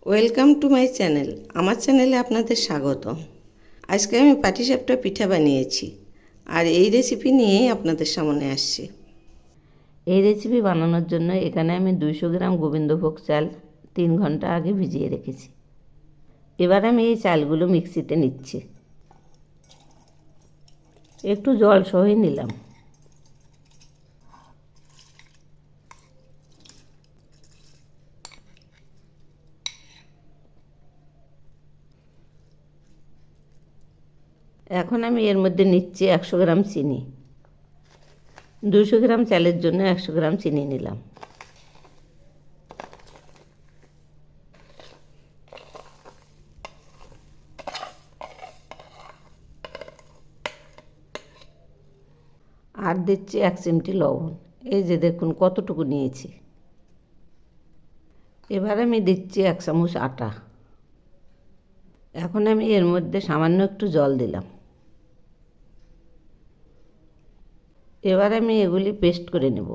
Welcome to my channel. আমার চ্যানেলে আপনাদের স্বাগত। আজকে আমি পাটিসাপটা পিঠা বানিয়েছি, আর এই রেসিপি নিয়েই আপনাদের সামনে আসছি। এই রেসিপি বানানোর জন্য এখানে আমি 200 গ্রাম গোবিন্দভোগ চাল 3 ঘন্টা আগে ভিজিয়ে রেখেছি। এবার আমি এই চালগুলো মিক্সিতে নিচ্ছি। একটু জল সহই নিলাম। এখন আমি এর মধ্যে নিচ্ছি 100 গ্রাম চিনি। 200 গ্রাম চালের জন্য 100 গ্রাম চিনি নিলাম। আর দিচ্ছি 1 চিমটি লবণ। এই যে দেখুন কতটুকু নিয়েছি। এবার আমি দিচ্ছি 1 চামচ আটা। এখন আমি এর মধ্যে সামান্য একটু জল দিলাম। এবার আমি এগুলি পেস্ট করে নেব।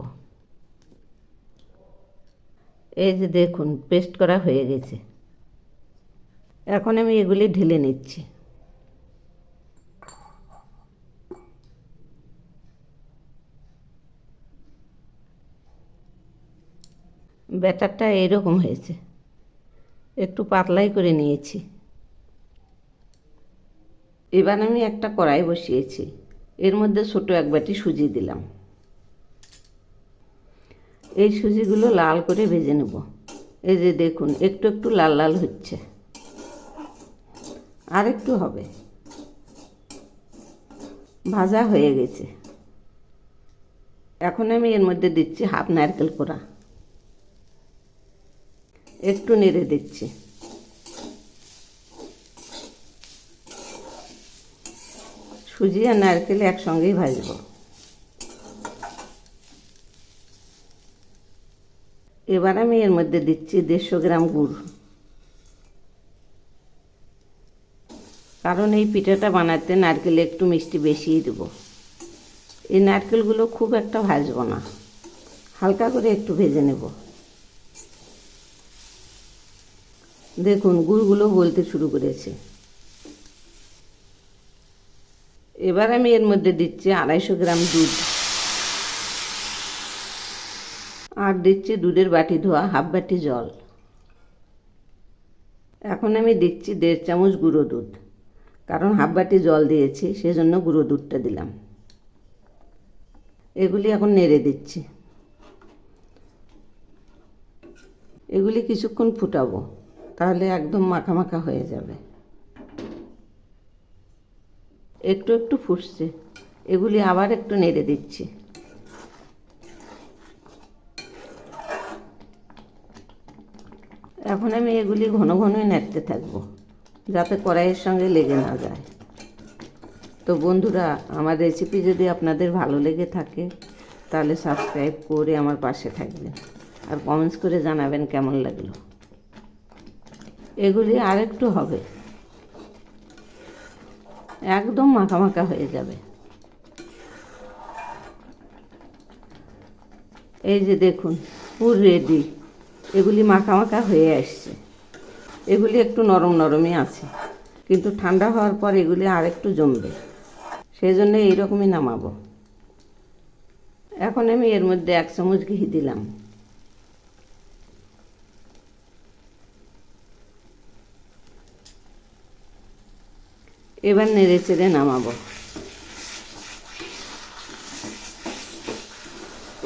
এই যে দেখুন পেস্ট করা হয়ে গেছে। এখন আমি এগুলি ঢেলে নিচ্ছি। ব্যাটারটা এরকম হয়েছে, একটু পাতলাই করে নিয়েছি। এবার আমি একটা কড়াই বসিয়েছি, এর মধ্যে ছোট এক বাটি সুজি দিলাম। এই সুজিগুলো লাল করে ভেজে নেব। এই যে দেখুন একটু একটু লাল লাল হচ্ছে, আর একটু হবে। ভাজা হয়ে গেছে। এখন আমি এর মধ্যে দিচ্ছি হাফ নারকেল কোড়া। একটু নেড়ে দিচ্ছি। সুজি আর নারকেল একসঙ্গেই ভাজবো। এবার আমি এর মধ্যে দিচ্ছি 150 গ্রাম গুড়, কারণ এই পিঠাটা বানাতে নারকেল একটু মিষ্টি বেশিই দেবো। এই নারকেলগুলো খুব একটা ভাজবো না, হালকা করে একটু ভেজে নেব। দেখুন গুড়গুলো গলতে শুরু করেছে। এবার আমি এর মধ্যে দিচ্ছি 250 গ্রাম দুধ, আর দিচ্ছি দুধের বাটি ধোয়া হাফ বাটি জল। এখন আমি দিচ্ছি 1.5 চামচ গুঁড়ো দুধ, কারণ হাফ বাটি জল দিয়েছি সেজন্য গুঁড়ো দুধটা দিলাম। এগুলি এখন নেড়ে দিচ্ছি। এগুলি কিছুক্ষণ ফুটাবো, তাহলে একদম মাখা মাখা হয়ে যাবে। একটু একটু ফুটছে, এগুলি আবার একটু নেড়ে দিচ্ছি। এখন আমি এগুলি ঘন ঘনই নাড়তে থাকবো, যাতে কড়াইয়ের সঙ্গে লেগে না যায়। তো বন্ধুরা, আমার রেসিপি যদি আপনাদের ভালো লেগে থাকে তাহলে সাবস্ক্রাইব করে আমার পাশে থাকবেন, আর কমেন্টস করে জানাবেন কেমন লাগলো। এগুলি আর একটু হবে, একদম মাখা মাখা হয়ে যাবে। এই যে দেখুন পুর রেডি। এগুলি মাখা মাখা হয়ে আসছে। এগুলি একটু নরম নরমই আছে, কিন্তু ঠান্ডা হওয়ার পর এগুলি আর একটু জমবে, সেই জন্য এইরকমই নামাবো। এখন আমি এর মধ্যে 1 চামচ ঘি দিলাম। এবার নেড়ে চেড়ে নামাবো।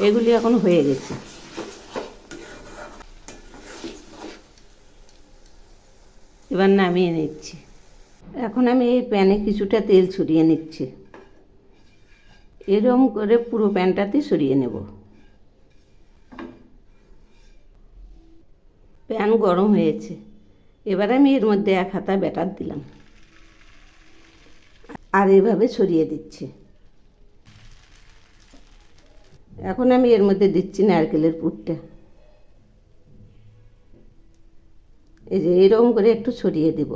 এগুলি এখন হয়ে গেছে। এবার নামিয়ে নিচ্ছি। এখন আমি এই প্যানে কিছুটা তেল ছড়িয়ে নিচ্ছি। এরকম করে পুরো প্যানটাতে ছড়িয়ে নেব। প্যান গরম হয়েছে। এবার আমি এর মধ্যে 1 হাতা ব্যাটার দিলাম, আর এভাবে ছড়িয়ে দিচ্ছি। এখন আমি এর মধ্যে দিচ্ছি নারকেলের পুরটা। এই যে এরকম করে একটু ছড়িয়ে দেব।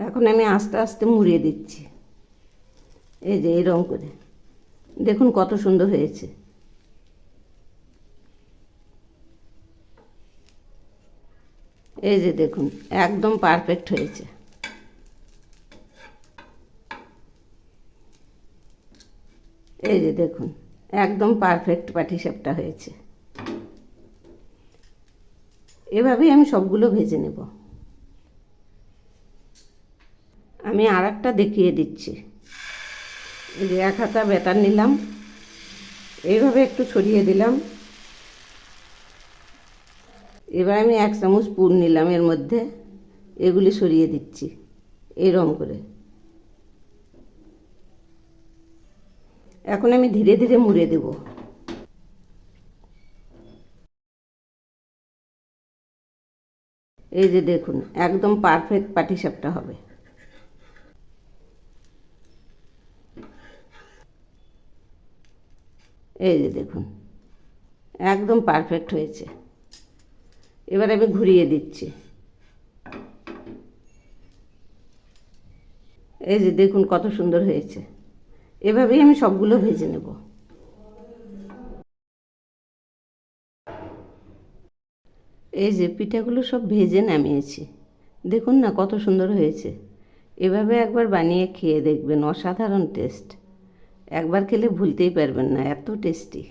এখন আমি আস্তে আস্তে মুড়িয়ে দিচ্ছি। এই যে এরকম করে দেখুন কত সুন্দর হয়েছে। এই যে দেখুন একদম পারফেক্ট হয়েছে। এই যে দেখুন একদম পারফেক্ট পাটিসাপটা হয়েছে। এভাবেই আমি সবগুলো ভেজে নেব। আমি আর একটা দেখিয়ে দিচ্ছি। এই যে 1 হাতা ব্যাটার নিলাম, এইভাবে একটু ছড়িয়ে দিলাম। এবার আমি 1 চামচ পুর নিলাম, এর মধ্যে এগুলি সরিয়ে দিচ্ছি এরকম করে। এখন আমি ধীরে ধীরে মুড়ে দেব। এই যে দেখুন একদম পারফেক্ট পাটিসাপটা হবে। এই যে দেখুন একদম পারফেক্ট হয়েছে। এবার আমি ঘুরিয়ে দিচ্ছি। এই যে দেখুন কত সুন্দর হয়েছে। এভাবেই আমি সবগুলো ভেজে নেব। এই যে পিঠাগুলো সব ভেজে নামিয়েছি, দেখুন না কত সুন্দর হয়েছে। এভাবে একবার বানিয়ে খেয়ে দেখবেন, অসাধারণ টেস্ট। একবার খেলে ভুলতেই পারবেন না, এত টেস্টি।